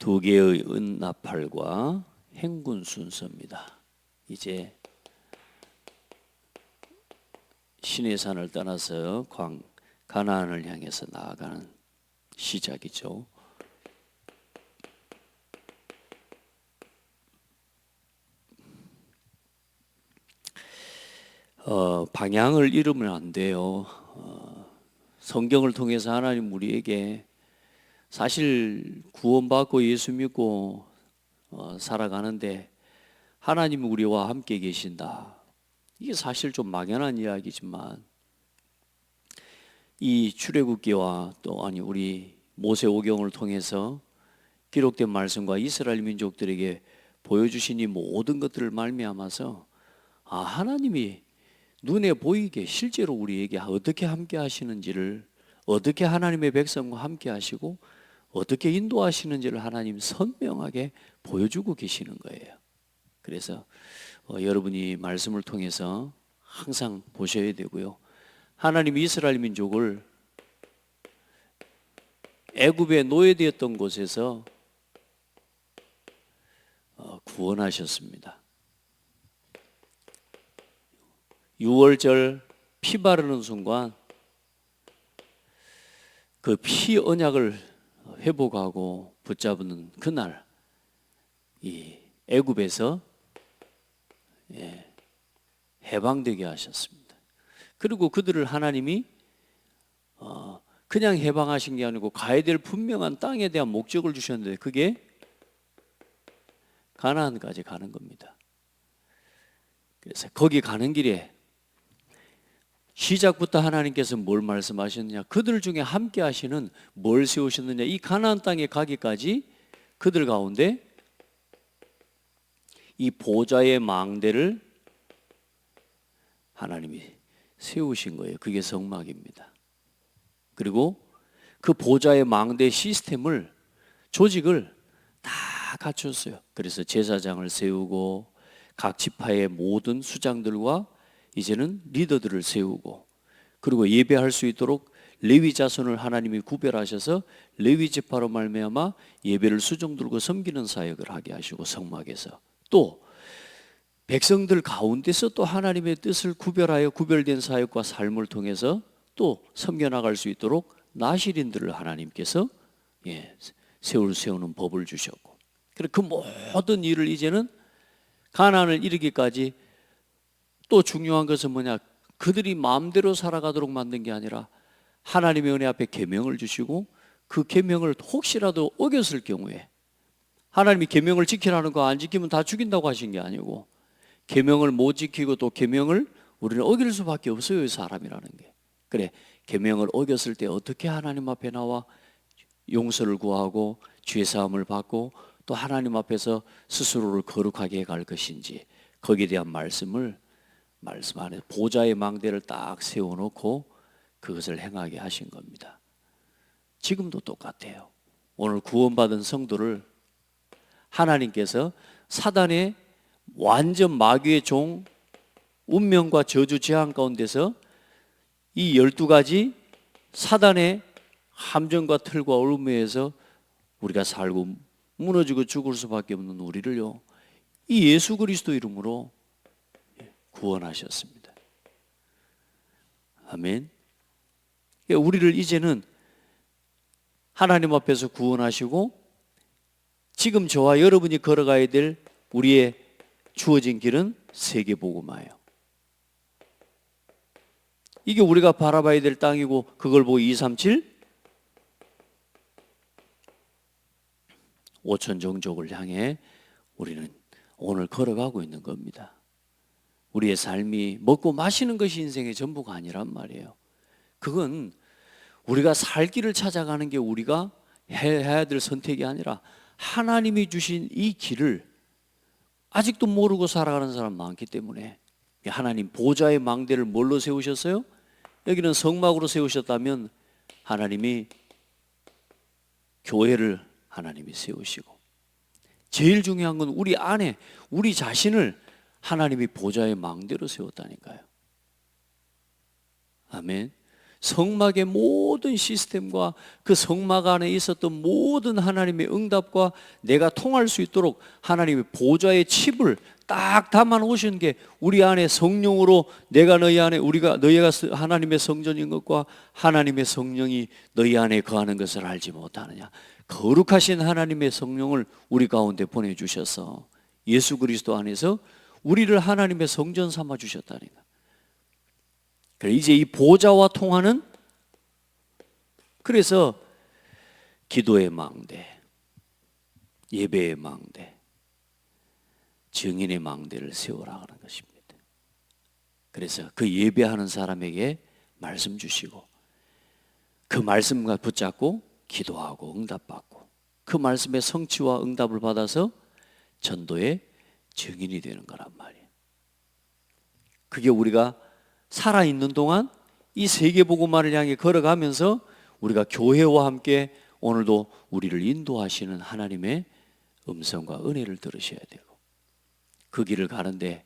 두 개의 은나팔과 행군 순서입니다. 이제 시내산을 떠나서 가나안을 향해서 나아가는 시작이죠. 방향을 잃으면 안 돼요. 성경을 통해서 하나님 우리에게 사실 구원받고 예수 믿고 살아가는데 하나님이 우리와 함께 계신다. 이게 사실 좀 막연한 이야기지만 이 출애굽기와 또 우리 모세오경을 통해서 기록된 말씀과 이스라엘 민족들에게 보여주신 이 모든 것들을 말미암아서 하나님이 눈에 보이게 실제로 우리에게 어떻게 함께 하시는지를, 어떻게 하나님의 백성과 함께 하시고 어떻게 인도하시는지를 하나님 선명하게 보여주고 계시는 거예요. 그래서 여러분이 말씀을 통해서 항상 보셔야 되고요. 하나님 이스라엘 민족을 애굽에 노예되었던 곳에서 구원하셨습니다. 유월절 피 바르는 순간 그 피 언약을 회복하고 붙잡는 그날 이 애굽에서 해방되게 하셨습니다. 그리고 그들을 하나님이 그냥 해방하신 게 아니고 가야 될 분명한 땅에 대한 목적을 주셨는데 그게 가나안까지 가는 겁니다. 그래서 거기 가는 길에 시작부터 하나님께서 뭘 말씀하셨느냐, 그들 중에 함께 하시는 뭘 세우셨느냐, 이 가나안 땅에 가기까지 그들 가운데 이 보좌의 망대를 하나님이 세우신 거예요. 그게 성막입니다. 그리고 그 보좌의 망대 시스템을, 조직을 다 갖췄어요. 그래서 제사장을 세우고 각 지파의 모든 수장들과 이제는 리더들을 세우고, 그리고 예배할 수 있도록 레위 자손을 하나님이 구별하셔서 레위 지파로 말미암아 예배를 수종 들고 섬기는 사역을 하게 하시고, 성막에서 또 백성들 가운데서 또 하나님의 뜻을 구별하여 구별된 사역과 삶을 통해서 또 섬겨나갈 수 있도록 나실인들을 하나님께서 세우는 법을 주셨고, 그 모든 일을 이제는 가나안을 이르기까지, 또 중요한 것은 뭐냐, 그들이 마음대로 살아가도록 만든 게 아니라 하나님의 은혜 앞에 계명을 주시고, 그 계명을 혹시라도 어겼을 경우에 하나님이 계명을 지키라는 거 안 지키면 다 죽인다고 하신 게 아니고, 계명을 못 지키고 또 계명을 우리는 어길 수밖에 없어요, 사람이라는 게. 그래, 계명을 어겼을 때 어떻게 하나님 앞에 나와 용서를 구하고 죄사함을 받고 또 하나님 앞에서 스스로를 거룩하게 해갈 것인지, 거기에 대한 말씀 안에 보좌의 망대를 딱 세워놓고 그것을 행하게 하신 겁니다. 지금도 똑같아요. 오늘 구원받은 성도를 하나님께서 사단의 완전 마귀의 종, 운명과 저주 재앙 가운데서 이 12가지 사단의 함정과 틀과 올무에서 우리가 살고 무너지고 죽을 수밖에 없는 우리를요, 이 예수 그리스도 이름으로 구원하셨습니다. 아멘. 우리를 이제는 하나님 앞에서 구원하시고, 지금 저와 여러분이 걸어가야 될 우리의 주어진 길은 세계복음화예요. 이게 우리가 바라봐야 될 땅이고, 그걸 보고 237 5천 종족을 향해 우리는 오늘 걸어가고 있는 겁니다. 우리의 삶이 먹고 마시는 것이 인생의 전부가 아니란 말이에요. 그건 우리가 살 길을 찾아가는 게 우리가 해야 될 선택이 아니라 하나님이 주신 이 길을 아직도 모르고 살아가는 사람 많기 때문에, 하나님 보좌의 망대를 뭘로 세우셨어요? 여기는 성막으로 세우셨다면 하나님이 교회를 하나님이 세우시고, 제일 중요한 건 우리 안에 우리 자신을 하나님이 보좌의 망대로 세웠다니까요. 아멘. 성막의 모든 시스템과 그 성막 안에 있었던 모든 하나님의 응답과 내가 통할 수 있도록 하나님의 보좌의 칩을 딱 담아 놓으신 게 우리 안에 성령으로 내가 너희 안에 너희가 하나님의 성전인 것과 하나님의 성령이 너희 안에 거하는 것을 알지 못하느냐. 거룩하신 하나님의 성령을 우리 가운데 보내주셔서 예수 그리스도 안에서 우리를 하나님의 성전 삼아 주셨다니까. 이제 이 보좌와 통하는, 그래서 기도의 망대, 예배의 망대, 증인의 망대를 세우라 하는 것입니다. 그래서 그 예배하는 사람에게 말씀 주시고 그 말씀과 붙잡고 기도하고 응답받고 그 말씀의 성취와 응답을 받아서 전도의 증인이 되는 거란 말이에요. 그게 우리가 살아있는 동안 이 세계복음화를 향해 걸어가면서 우리가 교회와 함께 오늘도 우리를 인도하시는 하나님의 음성과 은혜를 들으셔야 되고, 그 길을 가는데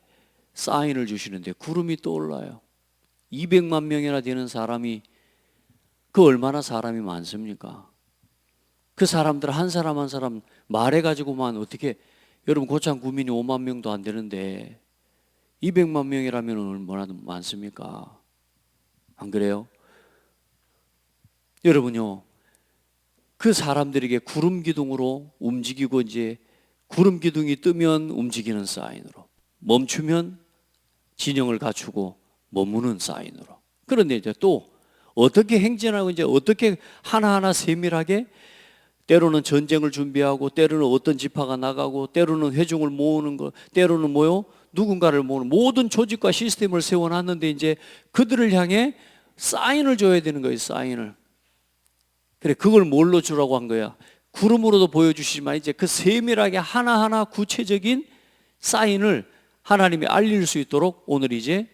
사인을 주시는데 구름이 떠올라요. 200만 명이나 되는 사람이, 그 얼마나 사람이 많습니까? 그 사람들 한 사람 한 사람 말해가지고만 어떻게, 여러분 고창 구민이 5만 명도 안 되는데 200만 명이라면 얼마나 많습니까? 안 그래요? 여러분요, 그 사람들에게 구름 기둥으로 움직이고, 이제 구름 기둥이 뜨면 움직이는 사인으로, 멈추면 진영을 갖추고 머무는 사인으로. 그런데 이제 또 어떻게 행진하고 이제 어떻게 하나하나 세밀하게, 때로는 전쟁을 준비하고, 때로는 어떤 지파가 나가고, 때로는 회중을 모으는 거, 때로는 누군가를 모으는 모든 조직과 시스템을 세워놨는데 이제 그들을 향해 사인을 줘야 되는 거예요. 사인을. 그래, 그걸 뭘로 주라고 한 거야? 구름으로도 보여주시지만 이제 그 세밀하게 하나하나 구체적인 사인을 하나님이 알릴 수 있도록 오늘 이제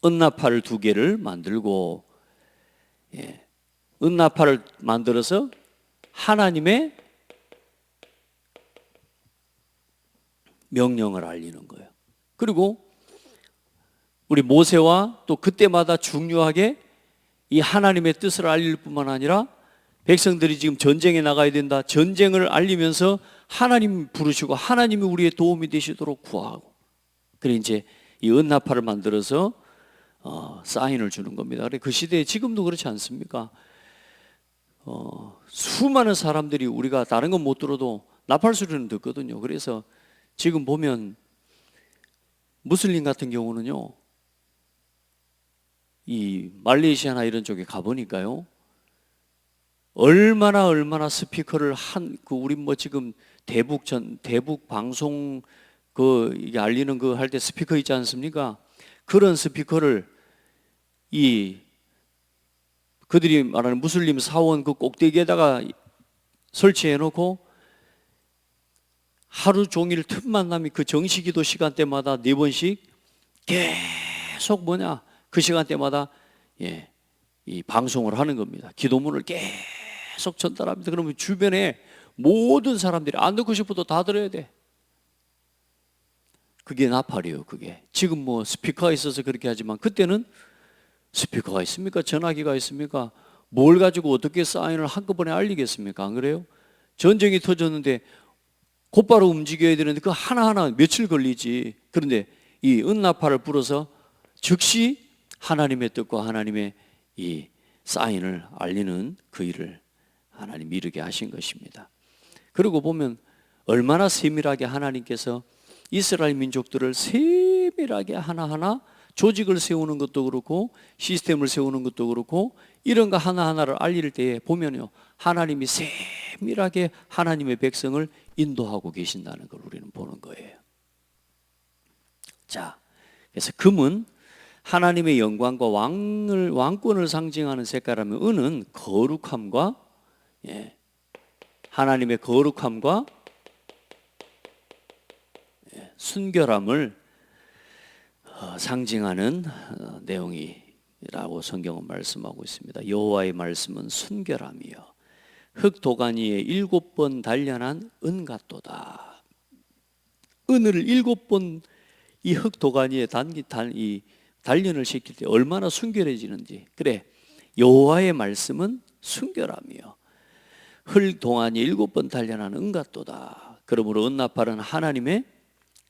은나팔을 2개를 만들고, 은나팔을 만들어서 하나님의 명령을 알리는 거예요. 그리고 우리 모세와 또 그때마다 중요하게 이 하나님의 뜻을 알릴 뿐만 아니라 백성들이 지금 전쟁에 나가야 된다, 전쟁을 알리면서 하나님 부르시고 하나님이 우리의 도움이 되시도록 구하고, 그래 이제 이 은나팔을 만들어서 사인을 주는 겁니다. 그래, 그 시대에 지금도 그렇지 않습니까? 수많은 사람들이, 우리가 다른 건 못 들어도 나팔 소리는 듣거든요. 그래서 지금 보면 무슬림 같은 경우는요, 이 말레이시아나 이런 쪽에 가보니까요, 얼마나 스피커를 우리 지금 대북 방송 이게 알리는 할 때 스피커 있지 않습니까? 그런 스피커를 그들이 말하는 무슬림 사원 그 꼭대기에다가 설치해 놓고 하루 종일 틈만 나면 그 정시기도 시간대마다 4번씩 계속 그 시간대마다 이 방송을 하는 겁니다. 기도문을 계속 전달합니다. 그러면 주변에 모든 사람들이 안 듣고 싶어도 다 들어야 돼. 그게 나팔이에요. 그게 지금 스피커가 있어서 그렇게 하지만 그때는 스피커가 있습니까? 전화기가 있습니까? 뭘 가지고 어떻게 사인을 한꺼번에 알리겠습니까? 안 그래요? 전쟁이 터졌는데 곧바로 움직여야 되는데 그 하나하나 며칠 걸리지. 그런데 이 은나팔을 불어서 즉시 하나님의 뜻과 하나님의 이 사인을 알리는 그 일을 하나님 이루게 하신 것입니다. 그리고 보면 얼마나 세밀하게 하나님께서 이스라엘 민족들을 세밀하게 하나하나 조직을 세우는 것도 그렇고 시스템을 세우는 것도 그렇고 이런 거 하나하나를 알릴 때에 보면요, 하나님이 세밀하게 하나님의 백성을 인도하고 계신다는 걸 우리는 보는 거예요. 자, 그래서 금은 하나님의 영광과 왕권을 상징하는 색깔하면, 은은 거룩함과 하나님의 거룩함과 순결함을 상징하는 내용이라고 성경은 말씀하고 있습니다. 여호와의 말씀은 순결함이요 흙도간 위에 7번 단련한 은 같도다. 은을 7번 이 흙도가니에 이 단련을 시킬 때 얼마나 순결해지는지. 그래, 여호와의 말씀은 순결하며 흙동안이 7번 단련하는 은갓도다. 그러므로 은나팔은 하나님의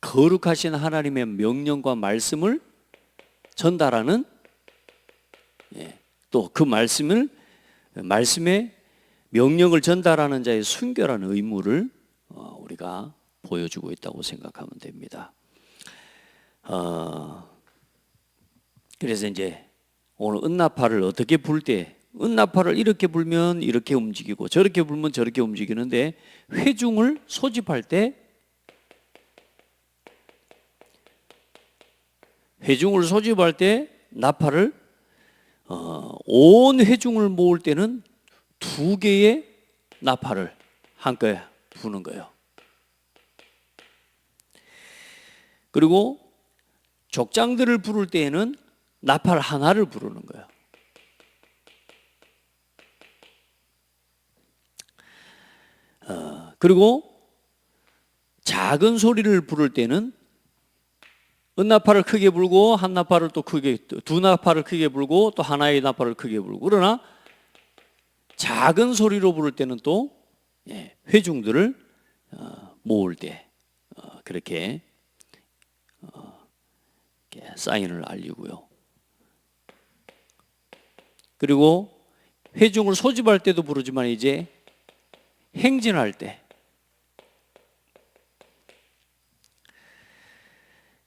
거룩하신 하나님의 명령과 말씀을 전달하는, 또 그 말씀의 명령을 전달하는 자의 순결한 의무를 우리가 보여주고 있다고 생각하면 됩니다. 그래서 이제 오늘 은나팔을 어떻게 불 때, 은나팔을 이렇게 불면 이렇게 움직이고 저렇게 불면 저렇게 움직이는데, 회중을 소집할 때 나팔을 온 회중을 모을 때는 2개의 나팔을 한꺼번에 부는 거예요. 그리고 족장들을 부를 때에는 나팔 하나를 부르는 거예요. 그리고 작은 소리를 부를 때는 은나팔을 크게 불고 한 나팔을 또 크게, 두 나팔을 크게 불고 또 하나의 나팔을 크게 불고, 그러나 작은 소리로 부를 때는 또 회중들을 모을 때 그렇게 사인을 알리고요. 그리고 회중을 소집할 때도 부르지만 이제 행진할 때,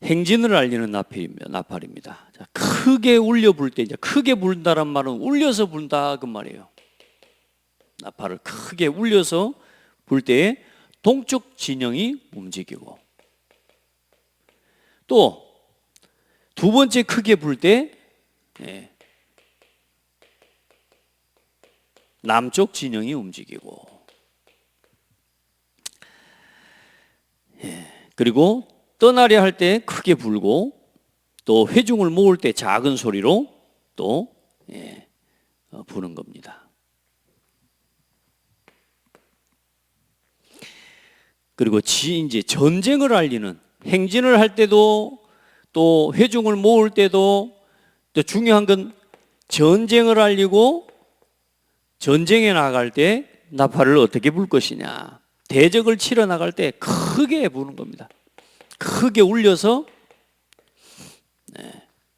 행진을 알리는 나팔입니다. 크게 울려 불 때, 이제 크게 불다란 말은 울려서 불다 그 말이에요. 나팔을 크게 울려서 불 때에 동쪽 진영이 움직이고, 또 두 번째 크게 불 때 남쪽 진영이 움직이고, 그리고 떠나려 할 때 크게 불고, 또 회중을 모을 때 작은 소리로 또 부는 겁니다. 그리고 이제 전쟁을 알리는, 행진을 할 때도 또 회중을 모을 때도, 또 중요한 건 전쟁을 알리고 전쟁에 나갈 때 나팔을 어떻게 불 것이냐. 대적을 치러 나갈 때 크게 부는 겁니다. 크게 울려서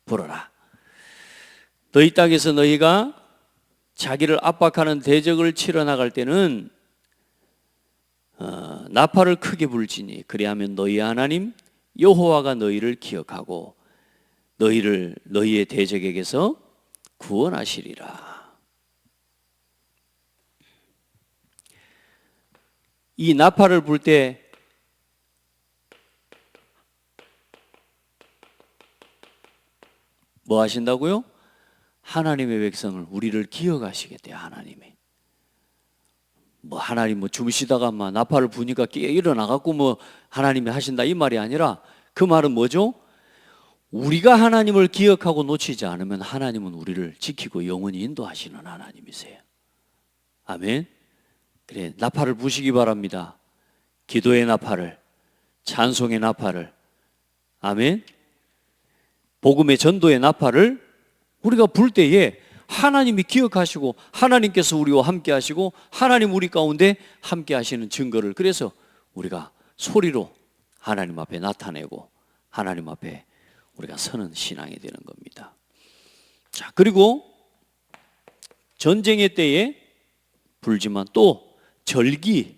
불어라. 너희 땅에서 너희가 자기를 압박하는 대적을 치러 나갈 때는 나팔을 크게 불지니 그리하면 너희 하나님 여호와가 너희를 기억하고 너희의 대적에게서 구원하시리라. 이 나팔을 불 때 뭐 하신다고요? 하나님의 백성을, 우리를 기억하시겠대요. 하나님 주무시다가 나팔을 부니까 깨 일어나갖고 하나님이 하신다 이 말이 아니라, 그 말은 뭐죠? 우리가 하나님을 기억하고 놓치지 않으면 하나님은 우리를 지키고 영원히 인도하시는 하나님이세요. 아멘. 그래, 나팔을 부시기 바랍니다. 기도의 나팔을, 찬송의 나팔을, 아멘. 복음의 전도의 나팔을 우리가 불 때에 하나님이 기억하시고 하나님께서 우리와 함께 하시고 하나님 우리 가운데 함께 하시는 증거를, 그래서 우리가 소리로 하나님 앞에 나타내고 하나님 앞에 우리가 서는 신앙이 되는 겁니다. 자, 그리고 전쟁의 때에 불지만 또 절기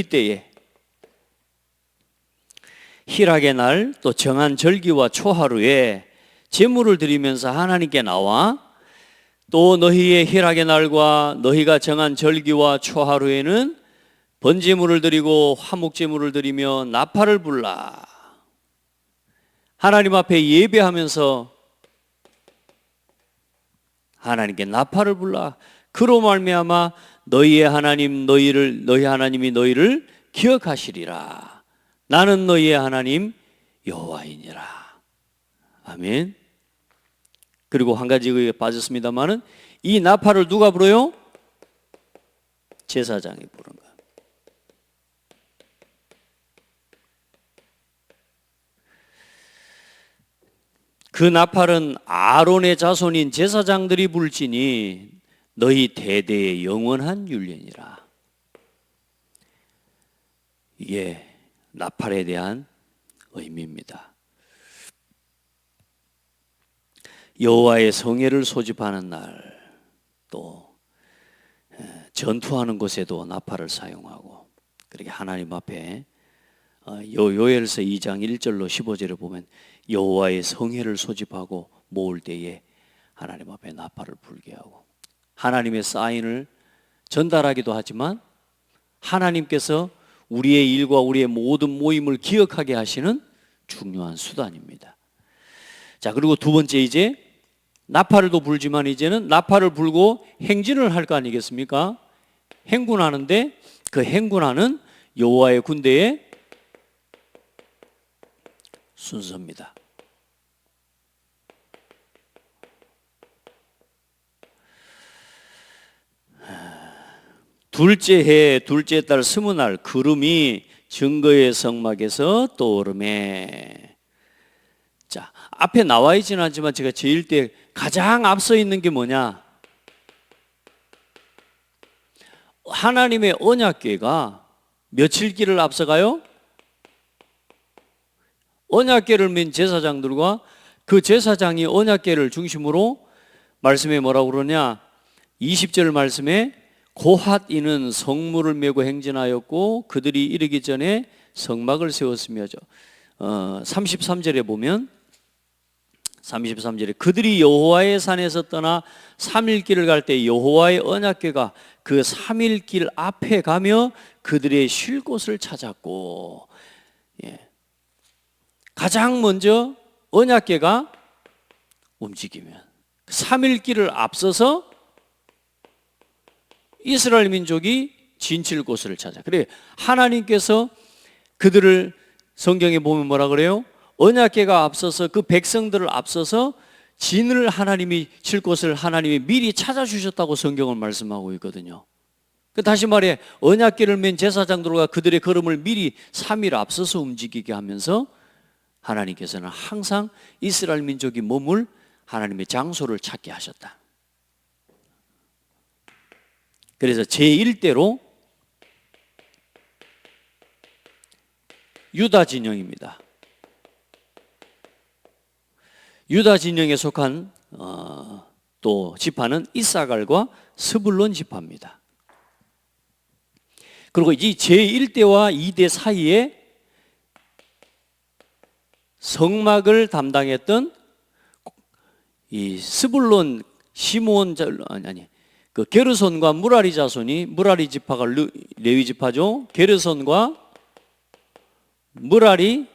때에, 희락의 날, 또 정한 절기와 초하루에 제물을 드리면서 하나님께 나와, 또 너희의 희락의 날과 너희가 정한 절기와 초하루에는 번제물을 드리고 화목제물을 드리며 나팔을 불라. 하나님 앞에 예배하면서 하나님께 나팔을 불라. 그로 말미암아 너희 하나님이 너희를 기억하시리라. 나는 너희의 하나님 여호와이니라. 아멘. 그리고 한 가지 의에 빠졌습니다만은, 이 나팔을 누가 불어요? 제사장이 부른 거예요. 그 나팔은 아론의 자손인 제사장들이 불지니 너희 대대의 영원한 율례니라. 이게 나팔에 대한 의미입니다. 여호와의 성회를 소집하는 날, 또 전투하는 곳에도 나팔을 사용하고, 그렇게 하나님 앞에 요엘서 2장 1절로 15절에 보면 여호와의 성회를 소집하고 모을 때에 하나님 앞에 나팔을 불게 하고, 하나님의 사인을 전달하기도 하지만 하나님께서 우리의 일과 우리의 모든 모임을 기억하게 하시는 중요한 수단입니다. 자, 그리고 두 번째, 이제 나팔을 또 불지만 이제는 나팔을 불고 행진을 할 거 아니겠습니까? 행군하는데 그 행군하는 여호와의 군대의 순서입니다. 둘째 해 둘째 달 20날 구름이 증거의 성막에서 떠오르매. 자, 앞에 나와 있지는 않지만 제가 제일 때 가장 앞서 있는 게 뭐냐? 하나님의 언약궤가 며칠 길을 앞서가요? 언약궤를 맨 제사장들과 그 제사장이 언약궤를 중심으로, 말씀에 뭐라고 그러냐? 20절 말씀에 고핫인은 성물을 메고 행진하였고 그들이 이르기 전에 성막을 세웠으며, 33절에 보면 33절에 그들이 여호와의 산에서 떠나 3일 길을 갈 때 여호와의 언약궤가 그 3일 길 앞에 가며 그들의 쉴 곳을 찾았고, 가장 먼저 언약궤가 움직이면 3일 길을 앞서서 이스라엘 민족이 진칠 곳을 찾아. 그래, 하나님께서 그들을 성경에 보면 뭐라 그래요? 언약궤가 앞서서 그 백성들을 앞서서 진을 하나님이 칠 곳을 하나님이 미리 찾아주셨다고 성경은 말씀하고 있거든요. 다시 말해, 언약궤를 맨 제사장들과 그들의 걸음을 미리 3일 앞서서 움직이게 하면서 하나님께서는 항상 이스라엘 민족이 머물 하나님의 장소를 찾게 하셨다. 그래서 제1대로 유다 진영입니다. 유다 진영에 속한 또 지파는 이사갈과 스불론 지파입니다. 그리고 이 제1대와 2대 사이에 성막을 담당했던 이 스불론 시므온 그 게르손과 무라리 자손이, 무라리 지파가 레위 지파죠. 게르손과 무라리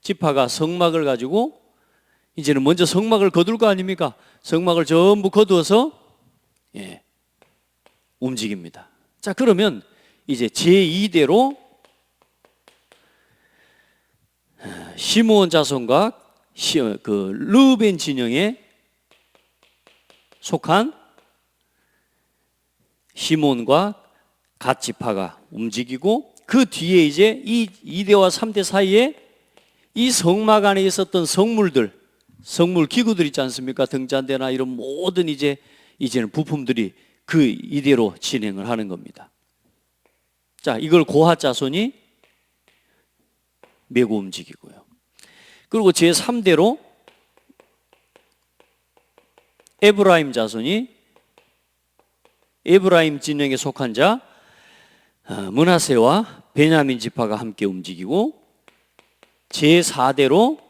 지파가 성막을 가지고 이제는 먼저 성막을 거둘 거 아닙니까? 성막을 전부 거두어서 움직입니다. 자, 그러면 이제 제2대로 시므온 자손과 그 르우벤 진영에 속한 시몬과 갓 지파가 움직이고, 그 뒤에 이제 이 2대와 3대 사이에 이 성막 안에 있었던 성물들, 성물 기구들 있지 않습니까? 등잔대나 이런 모든 이제는 부품들이 그 이대로 진행을 하는 겁니다. 자, 이걸 고핫 자손이 메고 움직이고요. 그리고 제3대로 에브라임 자손이, 에브라임 진영에 속한 자 므낫세와 베냐민 지파가 함께 움직이고, 제4대로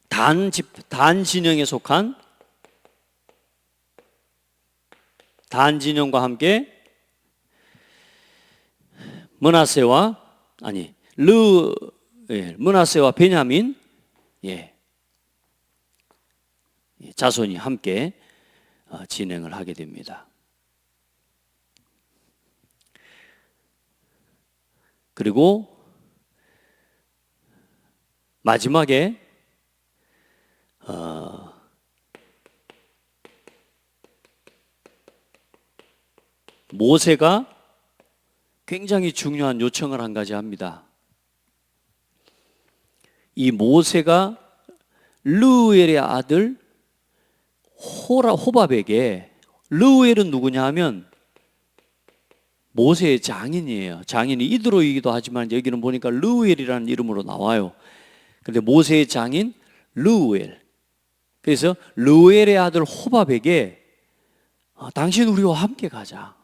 단 진영에 속한 단 진영과 함께 므낫세와 베냐민 자손이 함께 진행을 하게 됩니다. 그리고 마지막에 모세가 굉장히 중요한 요청을 한 가지 합니다. 이 모세가 르우엘의 아들 호밥에게, 르우엘은 누구냐 하면 모세의 장인이에요. 장인이 이드로이기도 하지만 여기는 보니까 르우엘이라는 이름으로 나와요. 그런데 모세의 장인 르우엘. 그래서 르우엘의 아들 호밥에게 당신 우리와 함께 가자.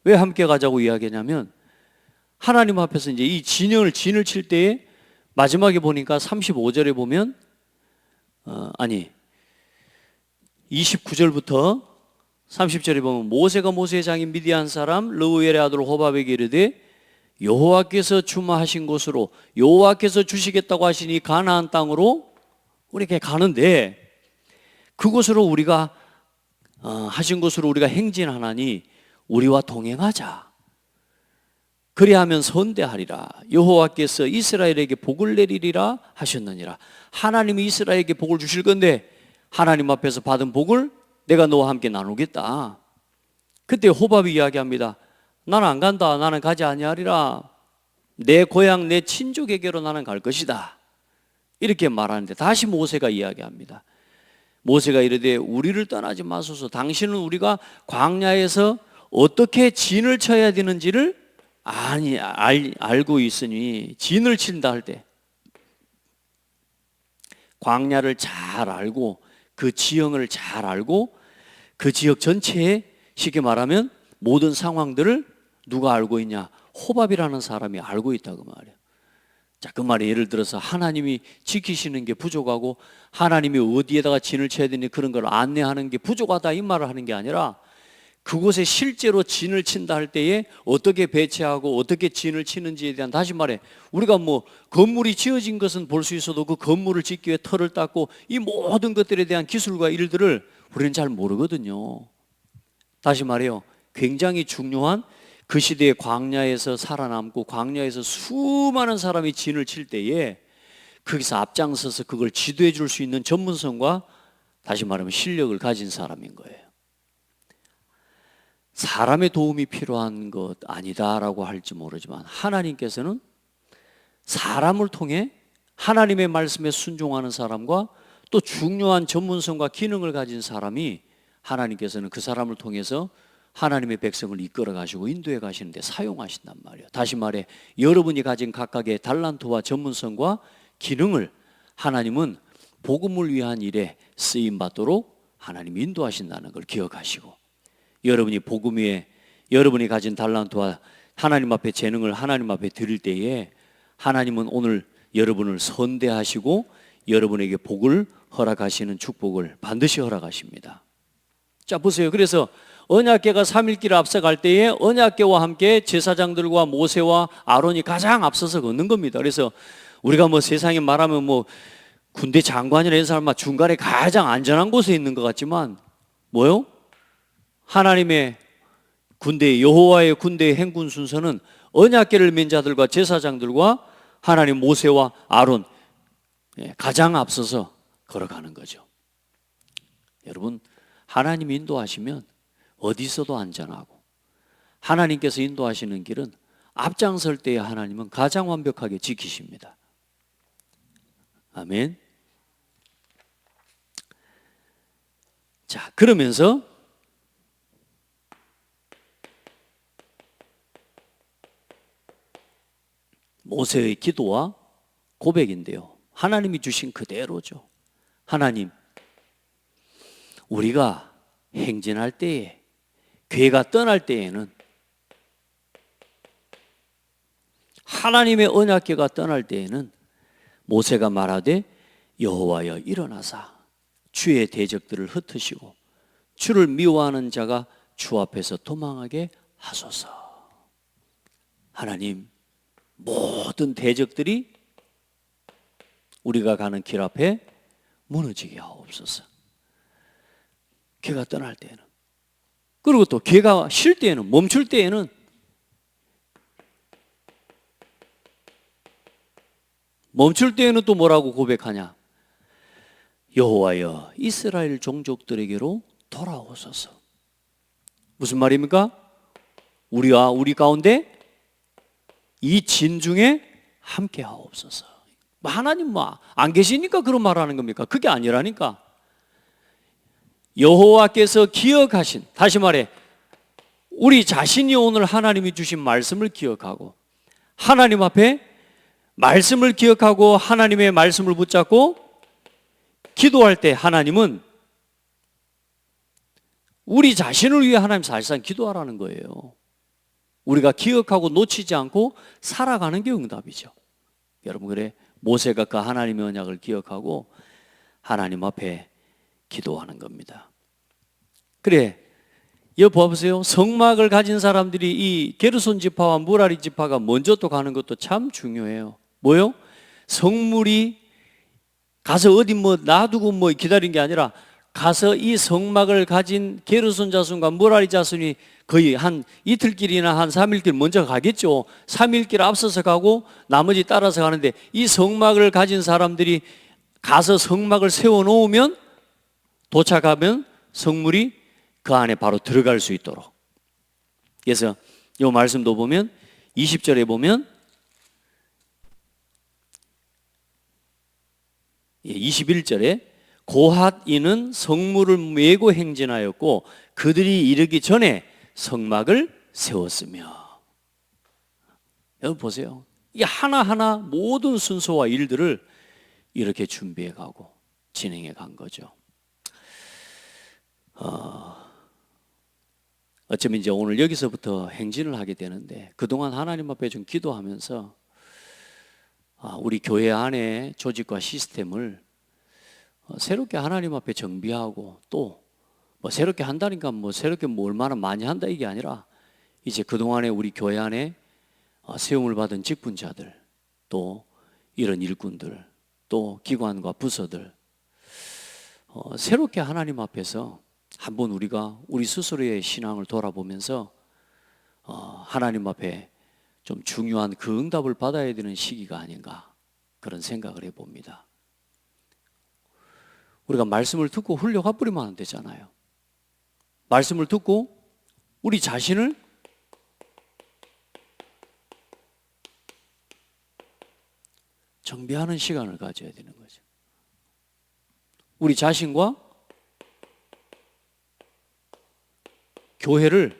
왜 함께 가자고 이야기하냐면 하나님 앞에서 이제 이 진을 칠 때에 마지막에 보니까 35절에 보면 29절부터 30절에 보면 모세가 모세의 장인 미디안 사람 르우엘의 아들 호밥에게 이르되 여호와께서 주마하신 곳으로 여호와께서 주시겠다고 하시니 가나안 땅으로 우리가 가는데 그곳으로 우리가 하신 곳으로 우리가 행진하나니 우리와 동행하자. 그리하면 선대하리라. 여호와께서 이스라엘에게 복을 내리리라 하셨느니라. 하나님이 이스라엘에게 복을 주실 건데 하나님 앞에서 받은 복을 내가 너와 함께 나누겠다. 그때 호밥이 이야기합니다. 나는 안 간다. 나는 가지 아니하리라. 내 고향 내 친족에게로 나는 갈 것이다. 이렇게 말하는데 다시 모세가 이야기합니다. 모세가 이르되 우리를 떠나지 마소서. 당신은 우리가 광야에서 어떻게 진을 쳐야 되는지를 알고 있으니 진을 친다 할 때 광야를 잘 알고 그 지형을 잘 알고 그 지역 전체에 쉽게 말하면 모든 상황들을 누가 알고 있냐? 호밥이라는 사람이 알고 있다고 말이에요. 자, 그 말이 예를 들어서 하나님이 지키시는 게 부족하고 하나님이 어디에다가 진을 쳐야 되니 그런 걸 안내하는 게 부족하다 이 말을 하는 게 아니라 그곳에 실제로 진을 친다 할 때에 어떻게 배치하고 어떻게 진을 치는지에 대한, 다시 말해 우리가 뭐 건물이 지어진 것은 볼 수 있어도 그 건물을 짓기 위해 털을 닦고 이 모든 것들에 대한 기술과 일들을 우리는 잘 모르거든요. 다시 말해요, 굉장히 중요한 그 시대의 광야에서 살아남고 광야에서 수많은 사람이 진을 칠 때에 거기서 앞장서서 그걸 지도해 줄 수 있는 전문성과 다시 말하면 실력을 가진 사람인 거예요. 사람의 도움이 필요한 것 아니다라고 할지 모르지만 하나님께서는 사람을 통해 하나님의 말씀에 순종하는 사람과 또 중요한 전문성과 기능을 가진 사람이 하나님께서는 그 사람을 통해서 하나님의 백성을 이끌어 가시고 인도해 가시는데 사용하신단 말이에요. 다시 말해 여러분이 가진 각각의 달란트와 전문성과 기능을 하나님은 복음을 위한 일에 쓰임 받도록 하나님이 인도하신다는 걸 기억하시고, 여러분이 복음 위에 여러분이 가진 달란트와 하나님 앞에 재능을 하나님 앞에 드릴 때에 하나님은 오늘 여러분을 선대하시고 여러분에게 복을 허락하시는 축복을 반드시 허락하십니다. 자, 보세요. 그래서 언약궤가 3일길을 앞서갈 때에 언약궤와 함께 제사장들과 모세와 아론이 가장 앞서서 걷는 겁니다. 그래서 우리가 뭐 세상에 말하면 뭐 군대 장관이나 이런 사람 중간에 가장 안전한 곳에 있는 것 같지만 뭐요? 하나님의 군대, 여호와의 군대의 행군 순서는 언약궤를 맨 자들과 제사장들과 하나님 모세와 아론 가장 앞서서 걸어가는 거죠. 여러분, 하나님이 인도하시면 어디 있어도 안전하고 하나님께서 인도하시는 길은 앞장설 때에 하나님은 가장 완벽하게 지키십니다. 아멘. 자, 그러면서 모세의 기도와 고백인데요, 하나님이 주신 그대로죠. 하나님, 우리가 행진할 때에, 궤가 떠날 때에는, 하나님의 언약궤가 떠날 때에는 모세가 말하되 여호와여 일어나사 주의 대적들을 흩으시고 주를 미워하는 자가 주 앞에서 도망하게 하소서. 하나님, 모든 대적들이 우리가 가는 길 앞에 무너지게 하옵소서. 궤가 떠날 때에는, 그리고 또 궤가 쉴 때에는, 멈출 때에는 또 뭐라고 고백하냐? 여호와여 이스라엘 종족들에게로 돌아오소서. 무슨 말입니까? 우리 가운데 이 진 중에 함께 하옵소서. 하나님 뭐 안 계시니까 그런 말하는 겁니까? 그게 아니라니까. 여호와께서 기억하신, 다시 말해 우리 자신이 오늘 하나님이 주신 말씀을 기억하고 하나님 앞에 말씀을 기억하고 하나님의 말씀을 붙잡고 기도할 때 하나님은 우리 자신을 위해 하나님 사실상 기도하라는 거예요. 우리가 기억하고 놓치지 않고 살아가는 게 응답이죠. 여러분, 그래 모세가 그 하나님의 언약을 기억하고 하나님 앞에 기도하는 겁니다. 그래, 여기 봐보세요. 성막을 가진 사람들이 이 게르손 지파와 무라리 지파가 먼저 또 가는 것도 참 중요해요. 뭐요? 성물이 가서 어디 뭐 놔두고 뭐 기다린 게 아니라 가서 이 성막을 가진 게르손 자손과 무라리 자손이 거의 한 이틀길이나 한 3일길 먼저 가겠죠. 3일길 앞서서 가고 나머지 따라서 가는데 이 성막을 가진 사람들이 가서 성막을 세워놓으면 도착하면 성물이 그 안에 바로 들어갈 수 있도록. 그래서 이 말씀도 보면 20절에 보면 21절에 고핫인은 성물을 메고 행진하였고 그들이 이르기 전에 성막을 세웠으며. 여러분 보세요. 이 하나하나 모든 순서와 일들을 이렇게 준비해 가고 진행해 간 거죠. 어쩌면 이제 오늘 여기서부터 행진을 하게 되는데 그동안 하나님 앞에 좀 기도하면서 우리 교회 안에 조직과 시스템을 새롭게 하나님 앞에 정비하고 또 뭐 새롭게 한다니까 뭐 새롭게 뭐 얼마나 많이 한다 이게 아니라 이제 그동안에 우리 교회 안에 세움을 받은 직분자들 또 이런 일꾼들 또 기관과 부서들 새롭게 하나님 앞에서 한번 우리가 우리 스스로의 신앙을 돌아보면서 하나님 앞에 좀 중요한 그 응답을 받아야 되는 시기가 아닌가 그런 생각을 해봅니다. 우리가 말씀을 듣고 흘려가 버리면 안 되잖아요. 말씀을 듣고 우리 자신을 정비하는 시간을 가져야 되는 거죠. 우리 자신과 교회를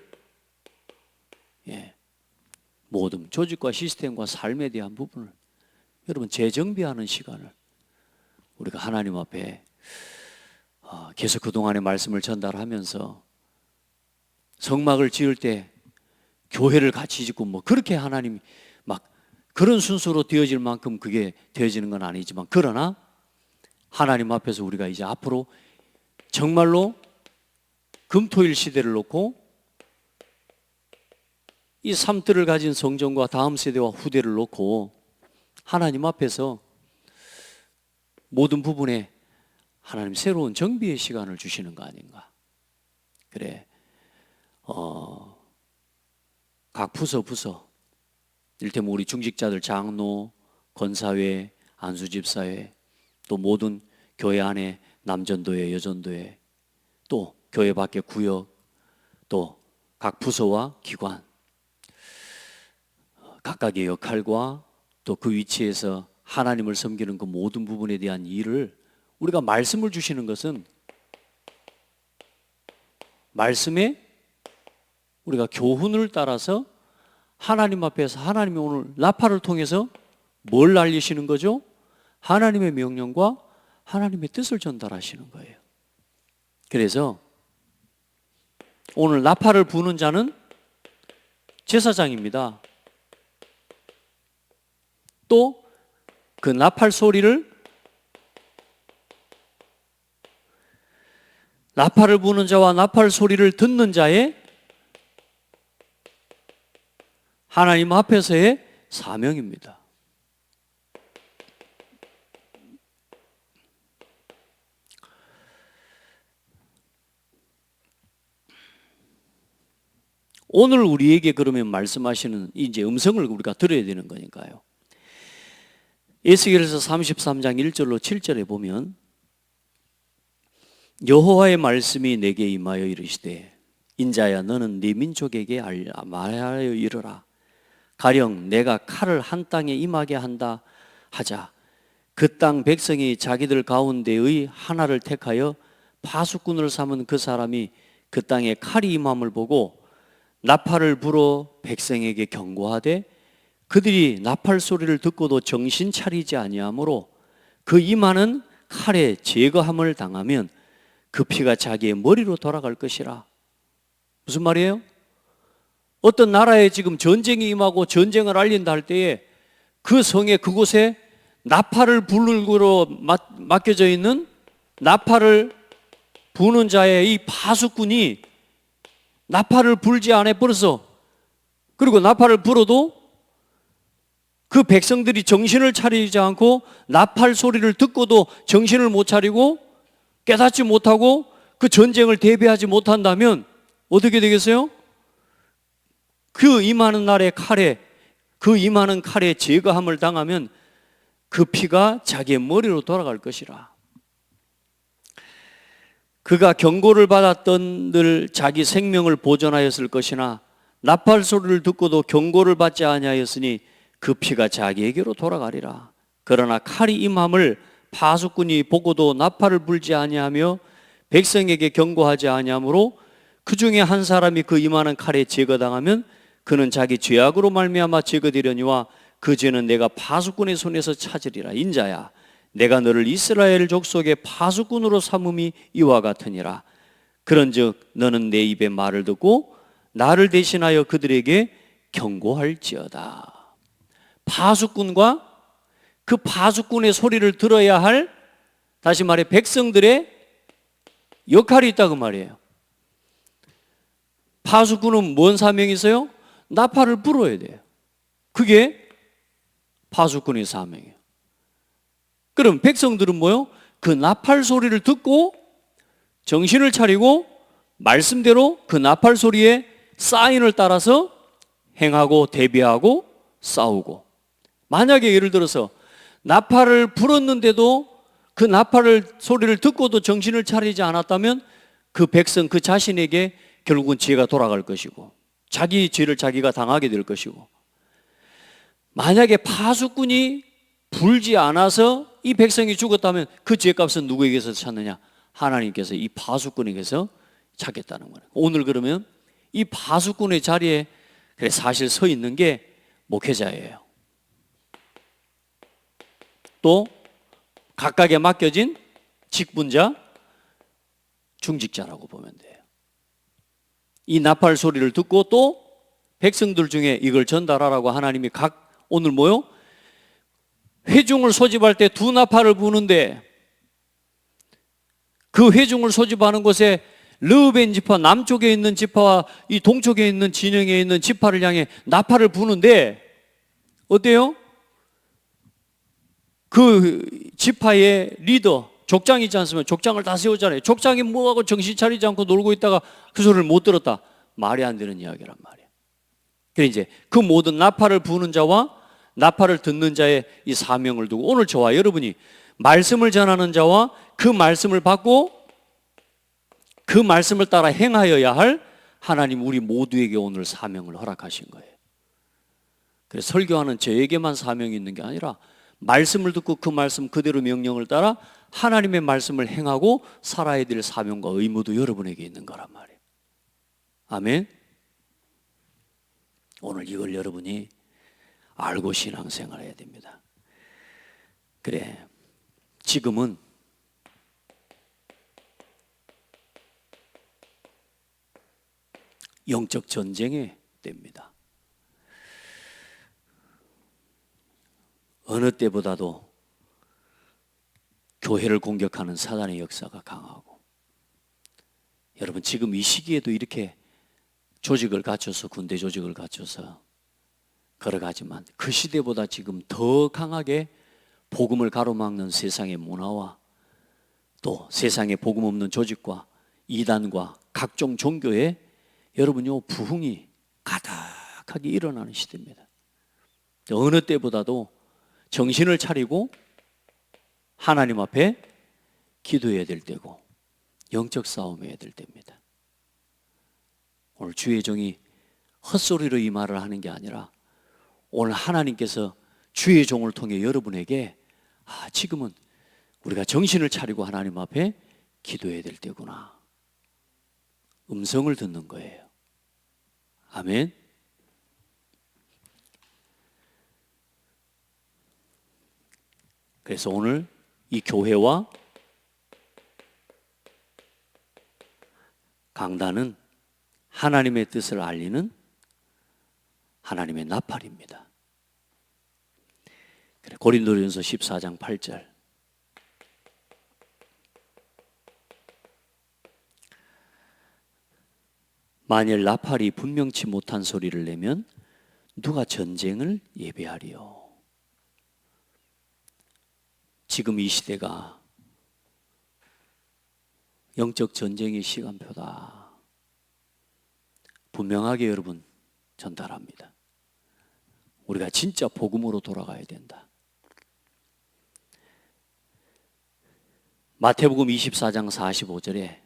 모든 조직과 시스템과 삶에 대한 부분을 여러분 재정비하는 시간을 우리가 하나님 앞에 계속 그동안의 말씀을 전달하면서 성막을 지을 때 교회를 같이 짓고 뭐 그렇게 하나님이 막 그런 순서로 되어질 만큼 그게 되어지는 건 아니지만 그러나 하나님 앞에서 우리가 이제 앞으로 정말로 금토일 시대를 놓고 이 삶들을 가진 성전과 다음 세대와 후대를 놓고 하나님 앞에서 모든 부분에 하나님 새로운 정비의 시간을 주시는 거 아닌가. 그래, 각 부서 이를테면 우리 중직자들 장로, 권사회, 안수집사회 또 모든 교회 안에 남전도회, 여전도회 또 교회 밖의 구역 또 각 부서와 기관 각각의 역할과 또 그 위치에서 하나님을 섬기는 그 모든 부분에 대한 일을 우리가 말씀을 주시는 것은 말씀에 우리가 교훈을 따라서 하나님 앞에서 하나님이 오늘 나팔을 통해서 뭘 알리시는 거죠? 하나님의 명령과 하나님의 뜻을 전달하시는 거예요. 그래서 오늘 나팔을 부는 자는 제사장입니다. 또 그 나팔 소리를 나팔을 부는 자와 나팔 소리를 듣는 자의 하나님 앞에서의 사명입니다. 오늘 우리에게 그러면 말씀하시는 이제 음성을 우리가 들어야 되는 거니까요. 에스겔서 33장 1절로 7절에 보면 여호와의 말씀이 내게 임하여 이르시되 인자야 너는 네 민족에게 말하여 이르라 가령 내가 칼을 한 땅에 임하게 한다 하자 그 땅 백성이 자기들 가운데의 하나를 택하여 파수꾼을 삼은 그 사람이 그 땅에 칼이 임함을 보고 나팔을 불어 백성에게 경고하되 그들이 나팔 소리를 듣고도 정신 차리지 아니하므로 그 임하는 칼에 제거함을 당하면 그 피가 자기의 머리로 돌아갈 것이라. 무슨 말이에요? 어떤 나라에 지금 전쟁이 임하고 전쟁을 알린다 할 때에 그 성에 그곳에 나팔을 불으로 맡겨져 있는 나팔을 부는 자의 이 파수꾼이 나팔을 불지 않아 버려서, 그리고 나팔을 불어도 그 백성들이 정신을 차리지 않고 나팔 소리를 듣고도 정신을 못 차리고 깨닫지 못하고 그 전쟁을 대비하지 못한다면 어떻게 되겠어요? 그 임하는 날의 칼에, 그 임하는 칼에 제거함을 당하면 그 피가 자기의 머리로 돌아갈 것이라. 그가 경고를 받았던 늘 자기 생명을 보존하였을 것이나 나팔 소리를 듣고도 경고를 받지 아니하였으니 그 피가 자기에게로 돌아가리라. 그러나 칼이 임함을 파수꾼이 보고도 나팔을 불지 아니하며 백성에게 경고하지 아니하므로 그 중에 한 사람이 그 임하는 칼에 제거당하면 그는 자기 죄악으로 말미암아 제거되려니와 그 죄는 내가 파수꾼의 손에서 찾으리라. 인자야, 내가 너를 이스라엘 족속의 파수꾼으로 삼음이 이와 같으니라. 그런즉 너는 내 입의 말을 듣고 나를 대신하여 그들에게 경고할지어다. 파수꾼과 그 파수꾼의 소리를 들어야 할, 다시 말해 백성들의 역할이 있다고 말이에요. 파수꾼은 뭔 사명이 있어요? 나팔을 불어야 돼요. 그게 파수꾼의 사명이에요. 그럼 백성들은 뭐요? 그 나팔 소리를 듣고 정신을 차리고 말씀대로 그 나팔 소리에 사인을 따라서 행하고 대비하고 싸우고, 만약에 예를 들어서 나팔을 불었는데도 그 나팔 소리를 듣고도 정신을 차리지 않았다면 그 백성 그 자신에게 결국은 죄가 돌아갈 것이고 자기 죄를 자기가 당하게 될 것이고, 만약에 파수꾼이 불지 않아서 이 백성이 죽었다면 그 죄값은 누구에게서 찾느냐? 하나님께서 이 파수꾼에게서 찾겠다는 거예요. 오늘 그러면 이 파수꾼의 자리에 사실 서 있는 게 목회자예요. 또 각각에 맡겨진 직분자, 중직자라고 보면 돼요. 이 나팔 소리를 듣고 또 백성들 중에 이걸 전달하라고 하나님이 오늘 뭐요? 회중을 소집할 때 두 나팔을 부는데 그 회중을 소집하는 곳에 르우벤 지파 남쪽에 있는 지파와 이 동쪽에 있는 진영에 있는 지파를 향해 나팔을 부는데 어때요? 그 지파의 리더, 족장이 있지 않습니까? 족장을 다 세우잖아요. 족장이 뭐하고 정신 차리지 않고 놀고 있다가 그 소리를 못 들었다. 말이 안 되는 이야기란 말이에요. 그래서 이제 그 모든 나팔을 부는 자와 나팔을 듣는 자의 이 사명을 두고 오늘 저와 여러분이 말씀을 전하는 자와 그 말씀을 받고 그 말씀을 따라 행하여야 할 하나님 우리 모두에게 오늘 사명을 허락하신 거예요. 그래서 설교하는 저에게만 사명이 있는 게 아니라 말씀을 듣고 그 말씀 그대로 명령을 따라 하나님의 말씀을 행하고 살아야 될 사명과 의무도 여러분에게 있는 거란 말이에요. 아멘. 오늘 이걸 여러분이 알고 신앙생활 해야 됩니다. 그래, 지금은 영적 전쟁의 때입니다. 어느 때보다도 교회를 공격하는 사단의 역사가 강하고, 여러분 지금 이 시기에도 이렇게 조직을 갖춰서, 군대 조직을 갖춰서 걸어가지만 그 시대보다 지금 더 강하게 복음을 가로막는 세상의 문화와 또 세상에 복음 없는 조직과 이단과 각종 종교에 여러분요 부흥이 가득하게 일어나는 시대입니다. 어느 때보다도 정신을 차리고 하나님 앞에 기도해야 될 때고 영적 싸움해야 될 때입니다. 오늘 주의 종이 헛소리로 이 말을 하는 게 아니라 오늘 하나님께서 주의 종을 통해 여러분에게 지금은 우리가 정신을 차리고 하나님 앞에 기도해야 될 때구나. 음성을 듣는 거예요. 아멘. 그래서 오늘 이 교회와 강단은 하나님의 뜻을 알리는 하나님의 나팔입니다. 고린도전서 14장 8절. 만일 나팔이 분명치 못한 소리를 내면 누가 전쟁을 예비하리요. 지금 이 시대가 영적 전쟁의 시간표다. 분명하게 여러분 전달합니다. 우리가 진짜 복음으로 돌아가야 된다. 마태복음 24장 45절에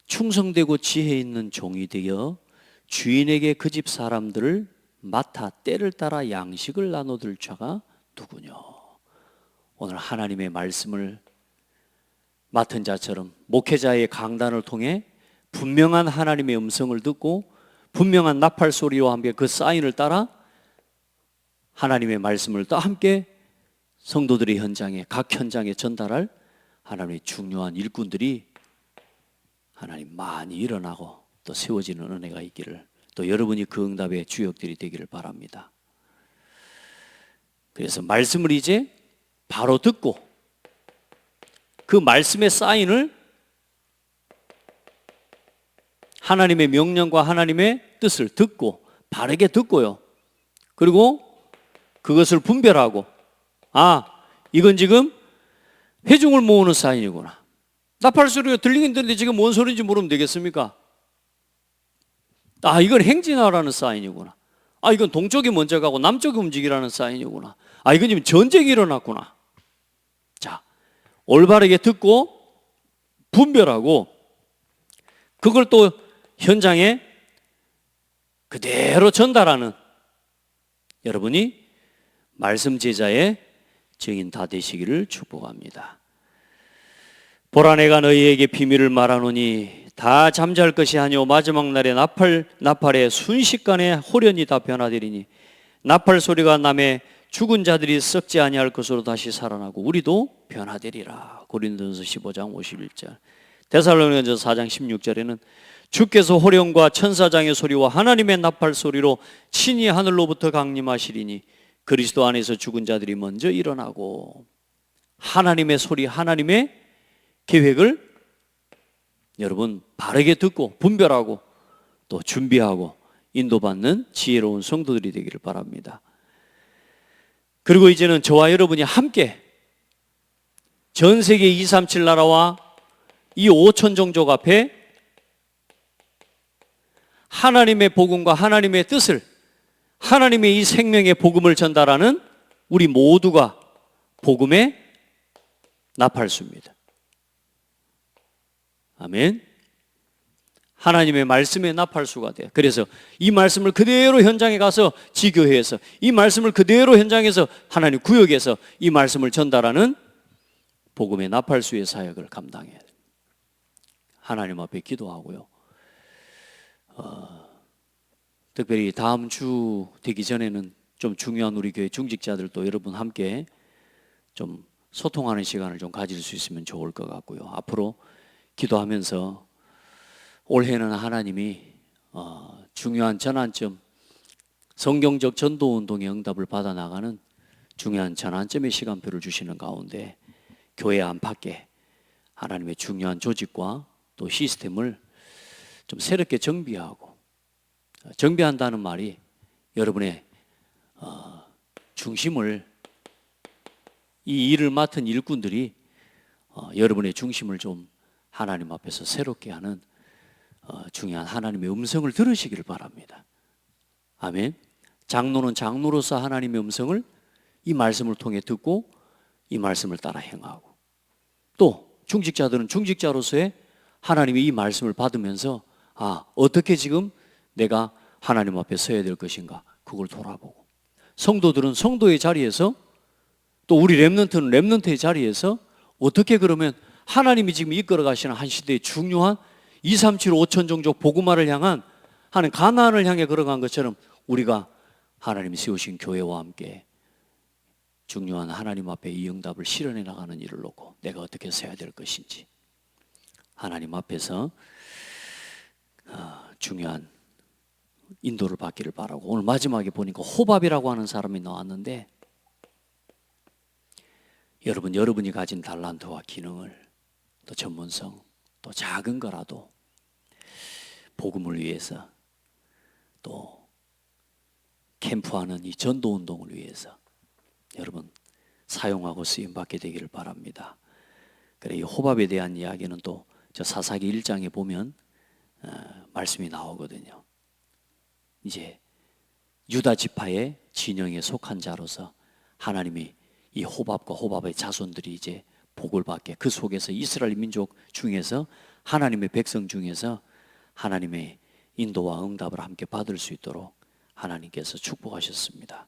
충성되고 지혜 있는 종이 되어 주인에게 그 집 사람들을 맡아 때를 따라 양식을 나눠줄 자가 누구냐. 오늘 하나님의 말씀을 맡은 자처럼 목회자의 강단을 통해 분명한 하나님의 음성을 듣고 분명한 나팔 소리와 함께 그 사인을 따라 하나님의 말씀을 또 함께 성도들의 현장에, 각 현장에 전달할 하나님의 중요한 일꾼들이 하나님 많이 일어나고 또 세워지는 은혜가 있기를, 또 여러분이 그 응답의 주역들이 되기를 바랍니다. 그래서 말씀을 이제 바로 듣고 그 말씀의 사인을 하나님의 명령과 하나님의 뜻을 듣고 바르게 듣고요. 그리고 그것을 분별하고, 이건 지금 회중을 모으는 사인이구나. 나팔 소리가 들리긴 들리는데 지금 뭔 소리인지 모르면 되겠습니까? 이건 행진하라는 사인이구나. 이건 동쪽이 먼저 가고 남쪽이 움직이라는 사인이구나. 이건 지금 전쟁이 일어났구나. 자, 올바르게 듣고 분별하고 그걸 또 현장에 그대로 전달하는 여러분이 말씀 제자의 증인 다 되시기를 축복합니다. 보라, 내가 너희에게 비밀을 말하노니 다 잠잘 것이 아니오 마지막 날에 나팔에 순식간에 홀연히 다 변화되리니 나팔 소리가 나매 죽은 자들이 썩지 아니할 것으로 다시 살아나고 우리도 변화되리라. 고린도전서 15장 51절. 데살로니가전서 4장 16절에는 주께서 호령과 천사장의 소리와 하나님의 나팔 소리로 친히 하늘로부터 강림하시리니 그리스도 안에서 죽은 자들이 먼저 일어나고, 하나님의 소리, 하나님의 계획을 여러분 바르게 듣고 분별하고 또 준비하고 인도받는 지혜로운 성도들이 되기를 바랍니다. 그리고 이제는 저와 여러분이 함께 전 세계 237 나라와 이 5천 종족 앞에 하나님의 복음과 하나님의 뜻을, 하나님의 이 생명의 복음을 전달하는 우리 모두가 복음의 나팔수입니다. 아멘. 하나님의 말씀의 나팔수가 돼요. 그래서 이 말씀을 그대로 현장에 가서 지교회에서, 이 말씀을 그대로 현장에서 하나님 구역에서 이 말씀을 전달하는 복음의 나팔수의 사역을 감당해야 돼요. 하나님 앞에 기도하고요. 특별히 다음 주 되기 전에는 좀 중요한 우리 교회 중직자들도 여러분 함께 좀 소통하는 시간을 좀 가질 수 있으면 좋을 것 같고요. 앞으로 기도하면서 올해는 하나님이 중요한 전환점, 성경적 전도운동의 응답을 받아 나가는 중요한 전환점의 시간표를 주시는 가운데 교회 안팎에 하나님의 중요한 조직과 또 시스템을 좀 새롭게 정비하고, 정비한다는 말이 여러분의 중심을, 이 일을 맡은 일꾼들이 여러분의 중심을 좀 하나님 앞에서 새롭게 하는 중요한 하나님의 음성을 들으시기를 바랍니다. 아멘. 장로는 장로로서 하나님의 음성을 이 말씀을 통해 듣고 이 말씀을 따라 행하고, 또 중직자들은 중직자로서의 하나님의 이 말씀을 받으면서 어떻게 지금 내가 하나님 앞에 서야 될 것인가? 그걸 돌아보고, 성도들은 성도의 자리에서, 또 우리 렘넌트는 렘넌트의 자리에서 어떻게 그러면 하나님이 지금 이끌어 가시는 한 시대의 중요한 237 5천 종족 복음화를 향한 하는 가나안을 향해 걸어간 것처럼 우리가 하나님이 세우신 교회와 함께 중요한 하나님 앞에 이 응답을 실현해 나가는 일을 놓고 내가 어떻게 서야 될 것인지 하나님 앞에서 중요한 인도를 받기를 바라고, 오늘 마지막에 보니까 호밥이라고 하는 사람이 나왔는데, 여러분이 가진 달란트와 기능을, 또 전문성, 또 작은 거라도 복음을 위해서, 또 캠프하는 이 전도 운동을 위해서 여러분 사용하고 쓰임 받게 되기를 바랍니다. 그래, 이 호밥에 대한 이야기는 또 저 사사기 1장에 보면 말씀이 나오거든요. 이제 유다 지파의 진영에 속한 자로서 하나님이 이 호밥과 호밥의 자손들이 이제 복을 받게, 그 속에서 이스라엘 민족 중에서 하나님의 백성 중에서 하나님의 인도와 응답을 함께 받을 수 있도록 하나님께서 축복하셨습니다.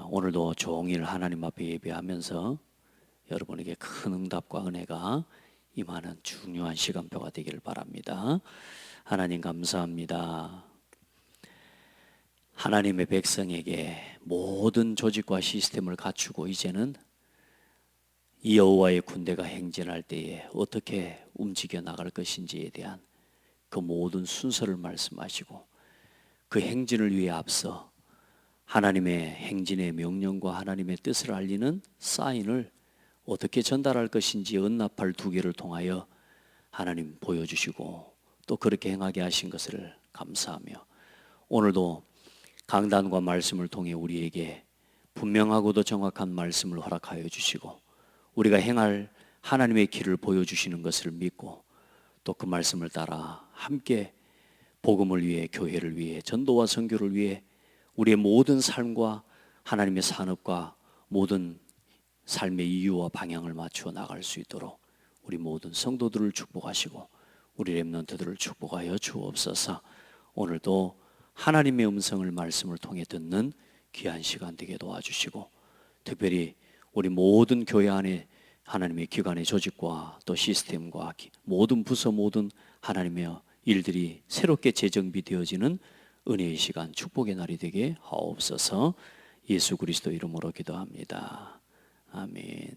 오늘도 종일 하나님 앞에 예배하면서 여러분에게 큰 응답과 은혜가 임하는 중요한 시간표가 되기를 바랍니다. 하나님 감사합니다. 하나님의 백성에게 모든 조직과 시스템을 갖추고 이제는 이 여호와의 군대가 행진할 때에 어떻게 움직여 나갈 것인지에 대한 그 모든 순서를 말씀하시고, 그 행진을 위해 앞서 하나님의 행진의 명령과 하나님의 뜻을 알리는 사인을 어떻게 전달할 것인지 언납할 2개를 통하여 하나님 보여주시고 또 그렇게 행하게 하신 것을 감사하며, 오늘도 강단과 말씀을 통해 우리에게 분명하고도 정확한 말씀을 허락하여 주시고 우리가 행할 하나님의 길을 보여주시는 것을 믿고 또 그 말씀을 따라 함께 복음을 위해, 교회를 위해, 전도와 선교를 위해 우리의 모든 삶과 하나님의 산업과 모든 삶의 이유와 방향을 맞추어 나갈 수 있도록 우리 모든 성도들을 축복하시고 우리 렘넌트들을 축복하여 주옵소서. 오늘도 하나님의 음성을 말씀을 통해 듣는 귀한 시간 되게 도와주시고, 특별히 우리 모든 교회 안에 하나님의 기관의 조직과 또 시스템과 모든 부서, 모든 하나님의 일들이 새롭게 재정비되어지는 은혜의 시간, 축복의 날이 되게 하옵소서. 예수 그리스도 이름으로 기도합니다. 아멘.